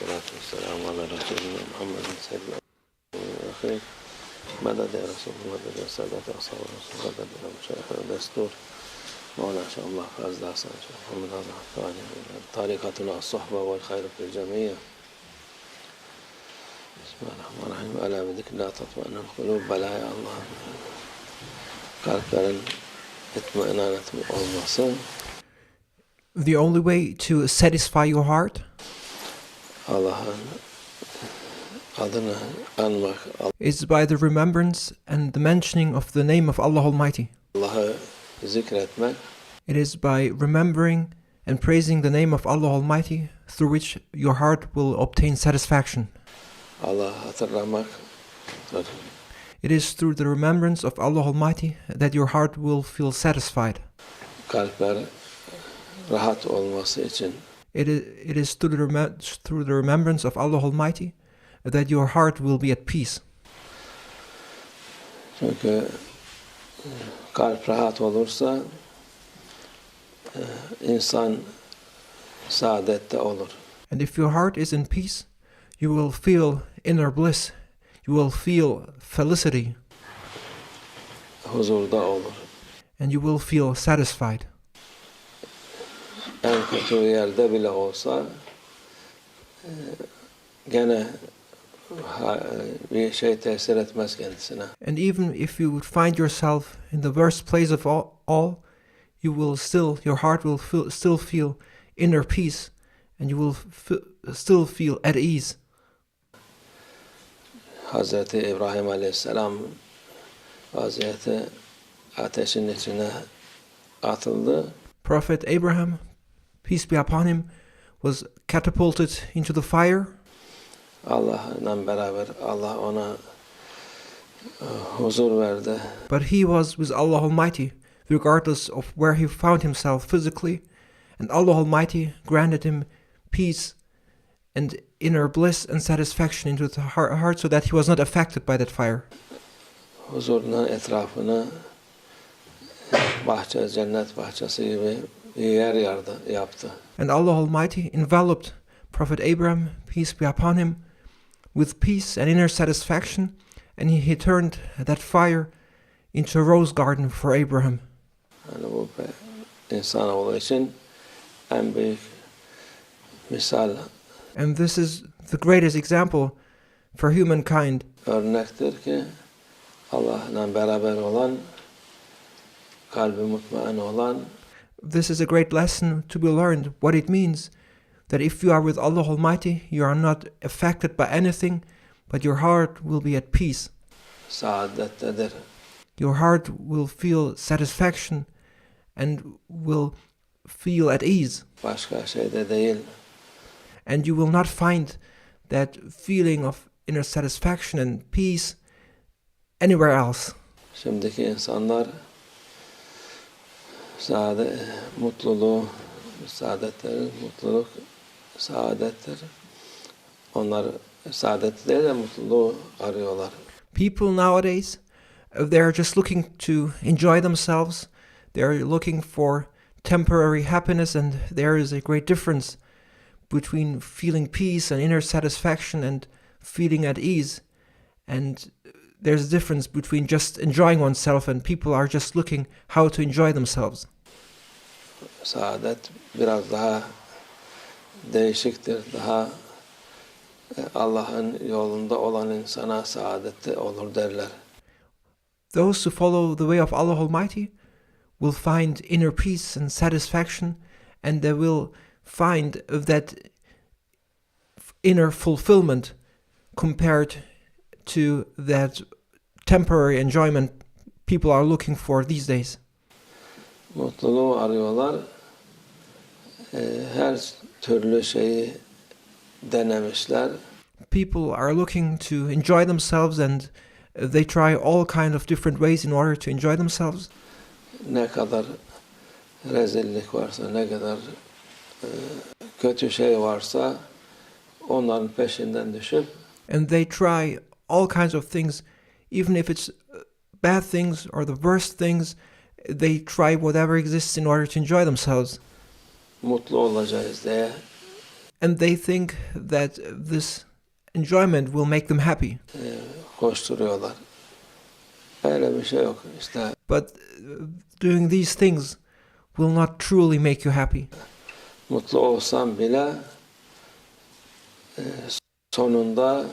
والصلاة والسلام على رسولنا محمد سيد الأولين والآخرين مدد يا رسول الله مدد يا سادة أصحاب الرسول مدد يا مشايخنا دستور مولانا إن شاء الله فاز حسن شيخ محمد هذا الثاني طريقتنا الصحبة والخير في الجميع. بسم الله الرحمن الرحيم. ألا بذكر الله تطمئن القلوب. بلى ya Allah. Kalplerin itminan olması. The only way to satisfy your heart Allah'ın adını anmak, is by the remembrance and the mentioning of the name of Allah Almighty. Allah'ı zikretmek, It is by remembering and praising the name of Allah Almighty through which your heart will obtain satisfaction. Allah'ı hatırlamak. It is through the remembrance of Allah Almighty that your heart will feel satisfied. Kalpler rahat olması için It is through the remembrance of Allah Almighty that your heart will be at peace. çünkü kalp rahat olursa insan saadette olur. And if your heart is in peace, you will feel inner bliss. You will feel felicity. Huzurda olur. And you will feel satisfied. En kötü yerde bile olsa gene bir şey tesir etmez kendisine. And even if you would find yourself in the worst place of all, you will your heart will still feel inner peace, and you will still feel at ease. Hazreti İbrahim Aleyhisselam vaziyeti ateşin içine atıldı. Prophet Abraham, peace be upon him, was catapulted into the fire. Allah'la beraber Allah ona huzur verdi. But he was with Allah Almighty, regardless of where he found himself physically, and Allah Almighty granted him peace and inner bliss and satisfaction into the heart so that he was not affected by that fire. Huzuruna etrafına bahçe, cennet bahçesi gibi bir yer yaptı. And Allah Almighty enveloped Prophet Abraham, peace be upon him, with peace and inner satisfaction, and he turned that fire into a rose garden for Abraham. Yani bu insanoğlu için en büyük misal. And this is the greatest example for humankind. Örnektir ki Allah'la beraber olan, kalbi mutmain olan, This is a great lesson to be learned, what it means that if you are with Allah Almighty, you are not affected by anything, but your heart will be at peace. saadettedir. Your heart will feel satisfaction and will feel at ease. Başka şeyde değil. And you will not find that feeling of inner satisfaction and peace anywhere else. Şimdiki insanlar mutluluğu, mutluluk saadettir. Onlar saadet değil de mutluluğu arıyorlar. People nowadays, they're just looking to enjoy themselves. They're looking for temporary happiness, and there is a great difference between feeling peace and inner satisfaction and feeling at ease. And there's a difference between just enjoying oneself, and people are just looking how to enjoy themselves. Saadet biraz daha değişiktir. Daha Allah'ın yolunda olan insana saadette olur derler. Those who follow the way of Allah Almighty will find inner peace and satisfaction, and they will find that inner fulfillment compared to that temporary enjoyment people are looking for these days. Mutluluğu arıyorlar. Her türlü şeyi denemişler. People are looking to enjoy themselves, and they try all kind of different ways in order to enjoy themselves. Ne kadar rezillik varsa, ne kadar kötü şey varsa onların peşinden düşüp And they try all kinds of things, even if it's bad things or the worst things, they try whatever exists in order to enjoy themselves. mutlu olacağız diye and they think that this enjoyment will make them happy. Koşturuyorlar. Öyle bir şey yok işte. But doing these things will not truly make you happy. Mutlu olsam bile sonunda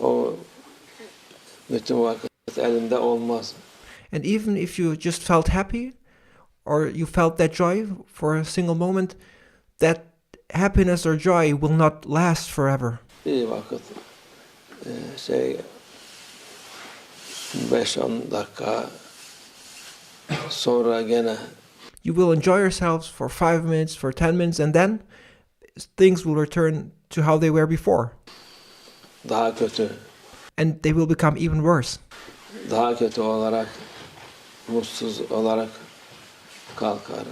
o bütün vakit elinde olmaz. And even if you just felt happy, or you felt that joy for a single moment, that happiness or joy will not last forever. Bir vakit 5-10 dakika sonra gene You will enjoy yourselves for 5 minutes, for 10 minutes, and then things will return to how they were before. daha kötü, And they will become even worse. daha kötü olarak, mutsuz olarak kalkar.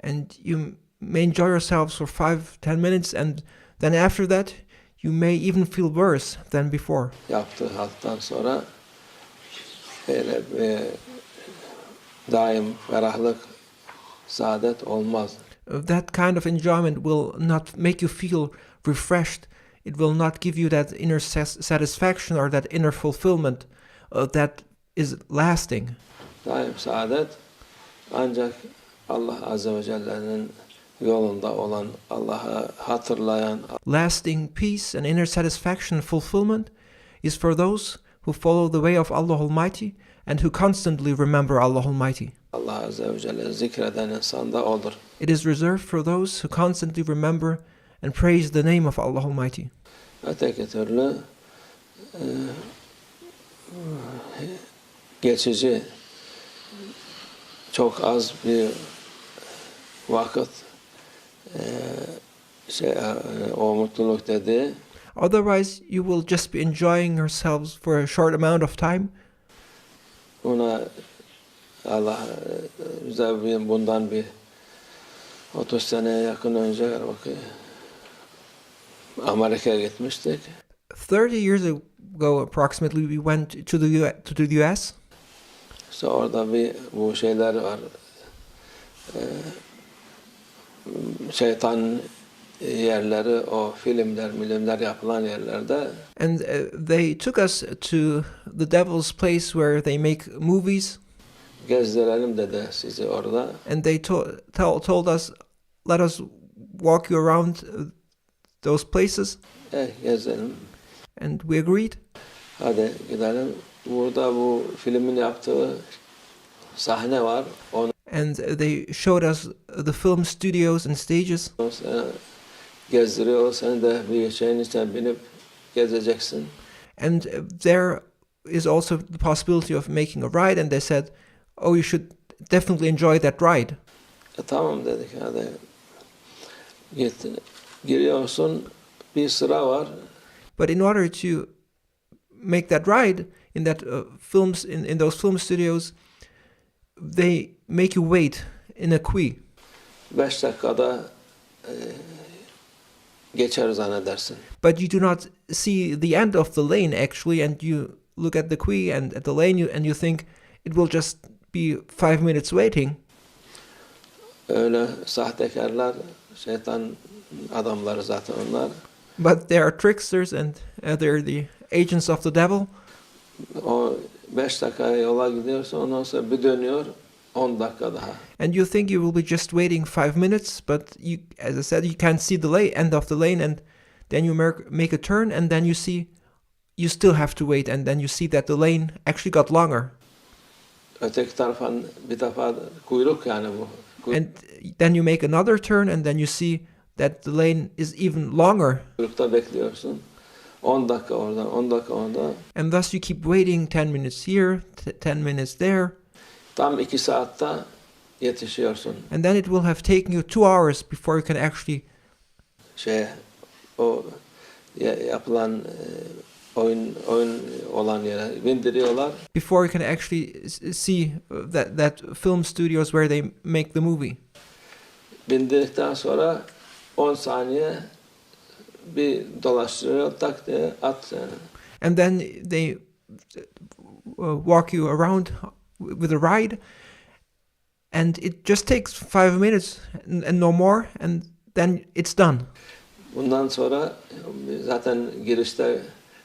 And you may enjoy yourselves for 5-10 minutes, and then after that, you may even feel worse than before. Yaptığı halktan sonra böyle bir daim ferahlık, saadet olmaz. That kind of enjoyment will not make you feel refreshed. It will not give you that inner satisfaction or that inner fulfillment that is lasting. Daim saadet ancak Allah Azze ve Celle'nin yolunda olan, Allah'ı hatırlayan, Lasting peace and inner satisfaction and fulfillment is for those who follow the way of Allah Almighty and who constantly remember Allah Almighty. Allah Azze ve Celle zikreden insanda olur. It is reserved for those who constantly remember and praise the name of Allah Almighty. Öteki türlü geçici, çok az bir vakit o mutluluk dediği Otherwise, you will just be enjoying yourselves for a short amount of time. Buna Allah bize bundan bir 30 seneye yakın önce Amerika'ya gitmiştik. 30 years ago, approximately, we went to the US. İşte orada bu şeyler var. Şeytan yerleri, o filmler yapılan yerlerde. And they took us to the devil's place where they make movies. Gezdirelim dedi sizi orada. And they told us, let us walk you around those places. Gezelim. And we agreed. Hadi gidelim. Burada bu filmin yaptığı sahne var. Onu And they showed us the film studios and stages. gezdiriyor. Sen de bir şeyin içine binip gezeceksin. And there is also the possibility of making a ride. And they said, oh, you should definitely enjoy that ride. Tamam dedik, hadi git. Giriyorsun, bir sıra var. But in order to make that ride in that films in those film studios, they make you wait in a queue. 5 dakikada geçer zannedersin. But you do not see the end of the lane actually, and you look at the queue and at the lane, and you think it will just be 5 minutes waiting. Öyle sahtekarlar, şeytan adamları zaten onlar. But they are tricksters, and they're the agents of the devil. O 5 dakika yola gidiyorsa ondan sonra bir dönüyor 10 dakika daha. And you think you will be just waiting 5 minutes, but you, as I said, you can't see the end of the lane, and then you make a turn, and then you see you still have to wait, and then you see that the lane actually got longer. Öteki taraftan bir defa kuyruk yani bu. And then you make another turn, and then you see that the lane is even longer. Kuyrukta bekliyorsun. 10 dakika oradan, 10 dakika oradan. And thus you keep waiting 10 minutes here, 10 minutes there. Tam 2 saatte yetişiyorsun. And then it will have taken you 2 hours before you can actually o yapılan oyun olan yere bindiriyorlar. before you can actually see that film studios where they make the movie. Bindirdikten sonra 10 saniye bir dolaştırıyor, tak diye at. And then they walk you around with a ride, and it just takes 5 minutes and no more, and then it's done. Bundan sonra zaten girişte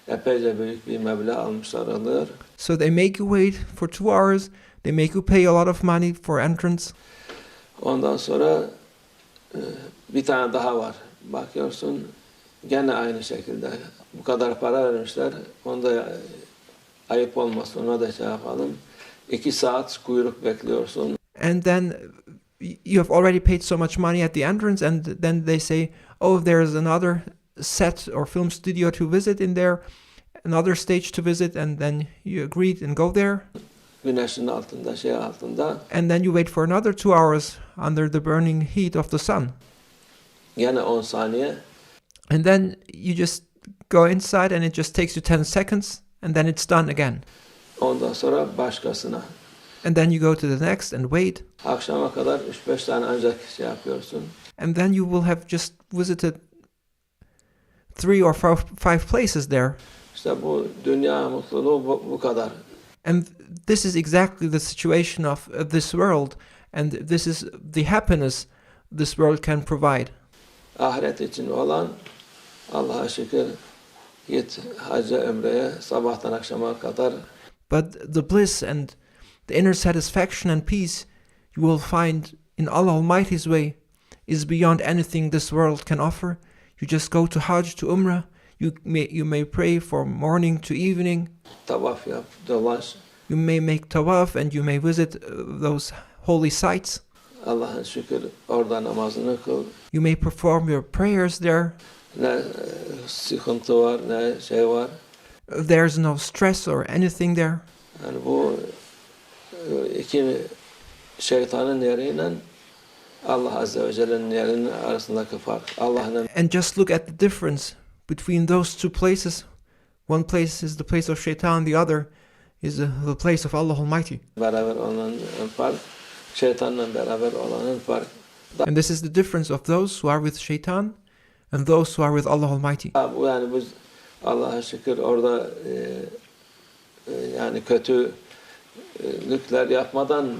epeyce büyük bir meblağ almışlar alıyor. So they make you wait for 2 hours. They make you pay a lot of money for entrance. Ondan sonra bir tane daha var. Bakıyorsun gene aynı şekilde. Bu kadar para vermişler. Onda ayıp olmasın ona da şey yapalım. 2 saat kuyruk bekliyorsun. And then you have already paid so much money at the entrance, and then they say, oh, there's another set or film studio to visit in there, another stage to visit, and then you agreed and go there. Güneşin altında, şey altında. And then you wait for another 2 hours under the burning heat of the sun. Gene 10 saniye. And then you just go inside and it just takes you 10 seconds, and then it's done again. Ondan sonra başkasına. And then you go to the next and wait. Akşama kadar 3-5 tane ancak şey yapıyorsun. And then you will have just visited 3 or 5 places there. İşte bu dünya mutluluğu bu kadar. And this is exactly the situation of this world. And this is the happiness this world can provide. Ahiret için olan Allah'a şükür git hacca ömreye sabahtan akşama kadar. But the bliss and the inner satisfaction and peace you will find in Allah Almighty's way is beyond anything this world can offer. You just go to Hajj, to Umrah. You may pray from morning to evening. Tavaf yap, dolaş. You may make tawaf and you may visit those holy sites. Allah'a şükür orada namazını kıl. You may perform your prayers there. Ne sıkıntı var, ne şey var. There's no stress or anything there. Yani bu iki şeytanın yeriyle Allah Azze ve Celle'nin yerinin arasındaki fark. Allah'ın And just look at the difference between those two places. One place is the place of shaitan, the other is the place of Allah Almighty. beraber olan fark, şeytanla beraber olanın fark. And this is the difference of those who are with shaitan and those who are with Allah Almighty. Bu yani biz Allah'a şükür orada yani kötülükler yapmadan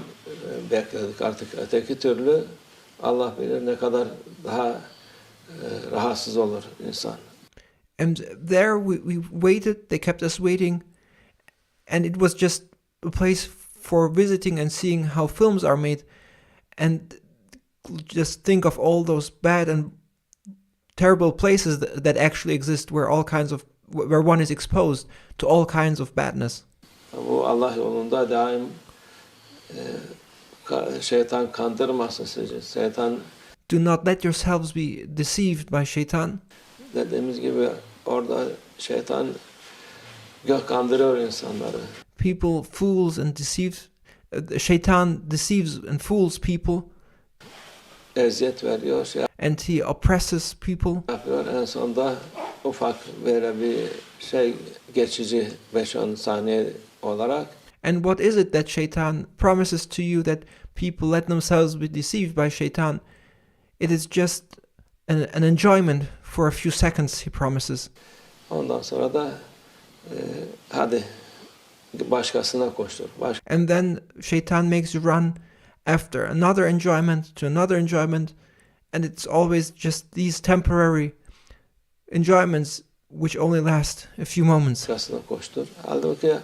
bekledik artık. Öteki türlü Allah bilir ne kadar daha rahatsız olur insan. And there we waited, they kept us waiting, and it was just a place for visiting and seeing how films are made, and just think of all those bad and terrible places that actually exist where one is exposed to all kinds of badness. Bu Allah yolunda daim şeytan kandırmasın sizi. Şeytan Do not let yourselves be deceived by shaitan. Dediğimiz gibi orada şeytan kandırıyor insanları. People fools and shaitan deceives and fools people. Eziyet veriyor, And he oppresses people. yapıyor. En sonunda ufak böyle bir şey geçici 5-10 saniye olarak. And what is it that shaitan promises to you that people let themselves be deceived by shaitan? It is just an enjoyment for a few seconds, he promises. Ondan sonra da hadi başkasına koştur. And then shaitan makes you run after another enjoyment to another enjoyment, and it's always just these temporary enjoyments which only last a few moments. Başkasına koştur. Halbuki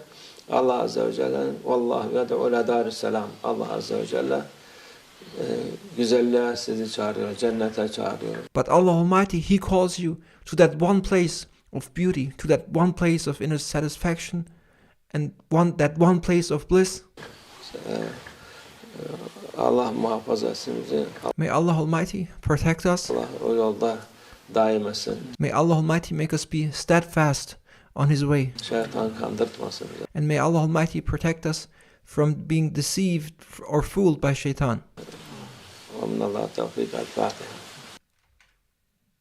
Allah Azze ve Celle Vallahu yed'u ila darisselam. Allah Azze ve Celle güzelliğe sizi çağırıyor, cennete çağırıyor. But Allah Almighty, He calls you to that one place of beauty, to that one place of inner satisfaction, and that one place of bliss. Allah muhafaza etsin bizi. May Allah Almighty protect us. Allah o yolda daim etsin. May Allah Almighty make us be steadfast on His way. Şeytan kandırtmasın bizi. And may Allah Almighty protect us from being deceived or fooled by shaitan. Amin Allah tevfik el-Fatiha.